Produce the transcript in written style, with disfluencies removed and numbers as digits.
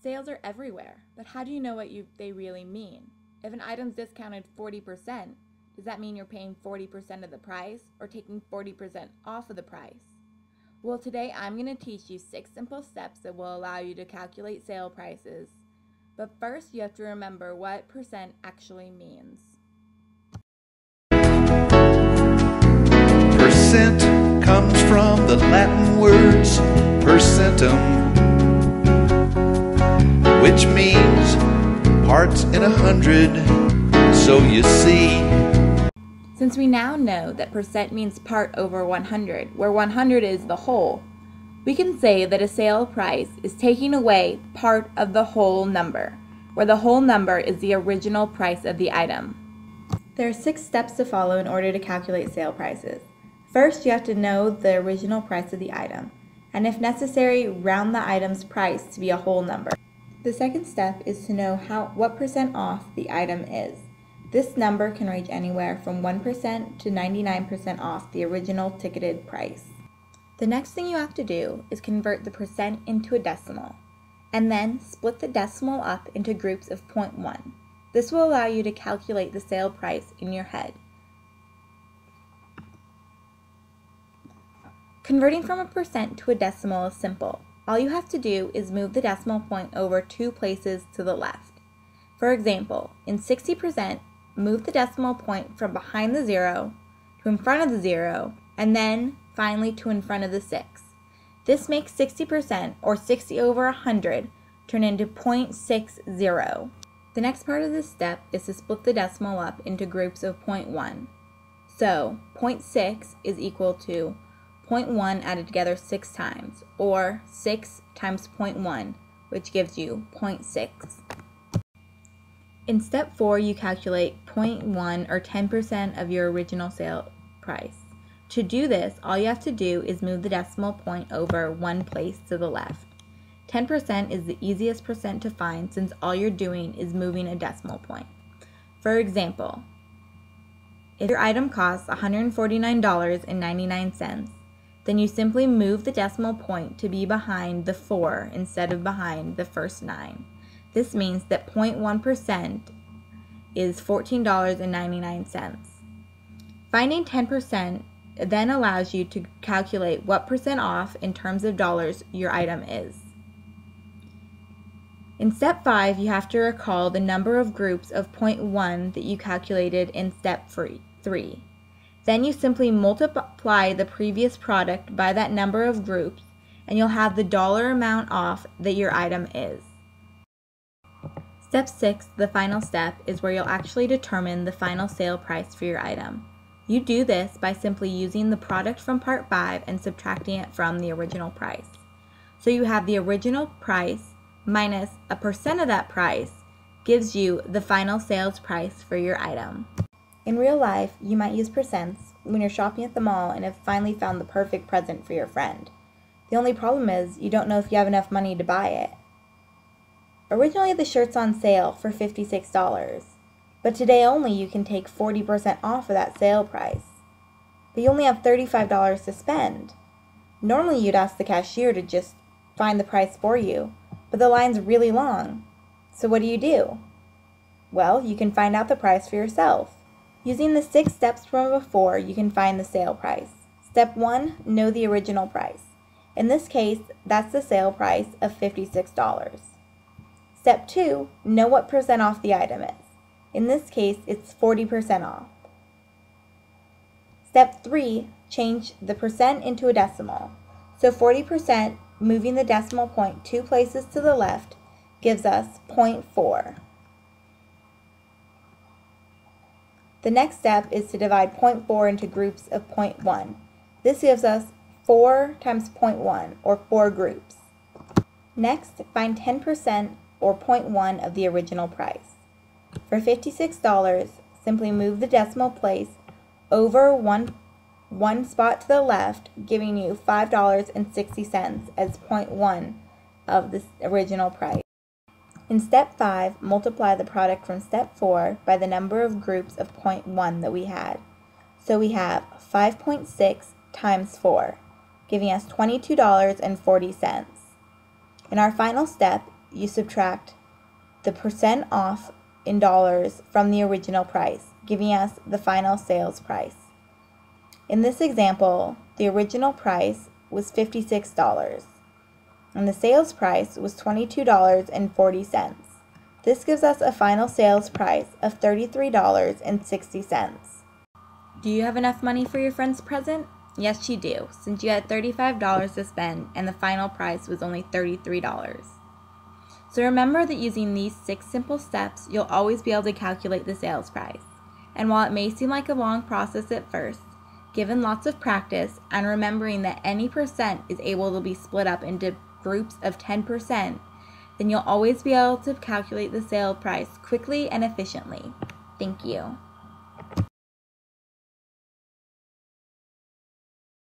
Sales are everywhere, but how do you know what they really mean? If an item's discounted 40%, does that mean you're paying 40% of the price or taking 40% off of the price? Well, today I'm going to teach you 6 simple steps that will allow you to calculate sale prices. But first, you have to remember what percent actually means. Percent comes from the Latin words percentum, which means parts in 100. So you see, since we now know that percent means part over 100, where 100 is the whole, we can say that a sale price is taking away part of the whole number, where the whole number is the original price of the item. There are 6 steps to follow in order to calculate sale prices. First, you have to know the original price of the item, and if necessary, round the item's price to be a whole number. The second step is to know what percent off the item is. This number can range anywhere from 1% to 99% off the original ticketed price. The next thing you have to do is convert the percent into a decimal, and then split the decimal up into groups of 0.1. This will allow you to calculate the sale price in your head. Converting from a percent to a decimal is simple. All you have to do is move the decimal point over 2 places to the left. For example, in 60%, move the decimal point from behind the 0 to in front of the 0, and then finally to in front of the 6. This makes 60%, or 60 over 100, turn into 0.60. The next part of this step is to split the decimal up into groups of 0.1. So 0.6 is equal to 0.1 added together 6 times, or 6 times 0.1, which gives you 0.6. In step 4, you calculate 0.1 or 10% of your original sale price. To do this, all you have to do is move the decimal point over 1 place to the left. 10% is the easiest percent to find since all you're doing is moving a decimal point. For example, if your item costs $149.99, then you simply move the decimal point to be behind the 4 instead of behind the first 9. This means that 0.1% is $14.99. Finding 10% then allows you to calculate what percent off in terms of dollars your item is. In step 5, you have to recall the number of groups of 0.1 that you calculated in step 3. Then you simply multiply the previous product by that number of groups, and you'll have the dollar amount off that your item is. Step 6, the final step, is where you'll actually determine the final sale price for your item. You do this by simply using the product from part 5 and subtracting it from the original price. So you have the original price minus a percent of that price gives you the final sales price for your item. In real life, you might use percents when you're shopping at the mall and have finally found the perfect present for your friend. The only problem is you don't know if you have enough money to buy it. Originally, the shirt's on sale for $56, but today only you can take 40% off of that sale price. But you only have $35 to spend. Normally, you'd ask the cashier to just find the price for you, but the line's really long. So what do? Well, you can find out the price for yourself. Using the 6 steps from before, you can find the sale price. Step 1, know the original price. In this case, that's the sale price of $56. Step 2, know what percent off the item is. In this case, it's 40% off. Step 3, change the percent into a decimal. So 40%, moving the decimal point 2 places to the left, gives us 0.4. The next step is to divide 0.4 into groups of 0.1. This gives us 4 times 0.1, or 4 groups. Next, find 10% or 0.1 of the original price. For $56, simply move the decimal place over one spot to the left, giving you $5.60 as 0.1 of the original price. In step 5, multiply the product from step 4 by the number of groups of 0.1 that we had. So we have 5.6 times 4, giving us $22.40. In our final step, you subtract the percent off in dollars from the original price, giving us the final sales price. In this example, the original price was $56 and the sales price was $22.40. This gives us a final sales price of $33.60. Do you have enough money for your friend's present? Yes, you do, since you had $35 to spend and the final price was only $33. So remember that using these 6 simple steps, you'll always be able to calculate the sales price. And while it may seem like a long process at first, given lots of practice and remembering that any percent is able to be split up into groups of 10%, then you'll always be able to calculate the sale price quickly and efficiently. Thank you.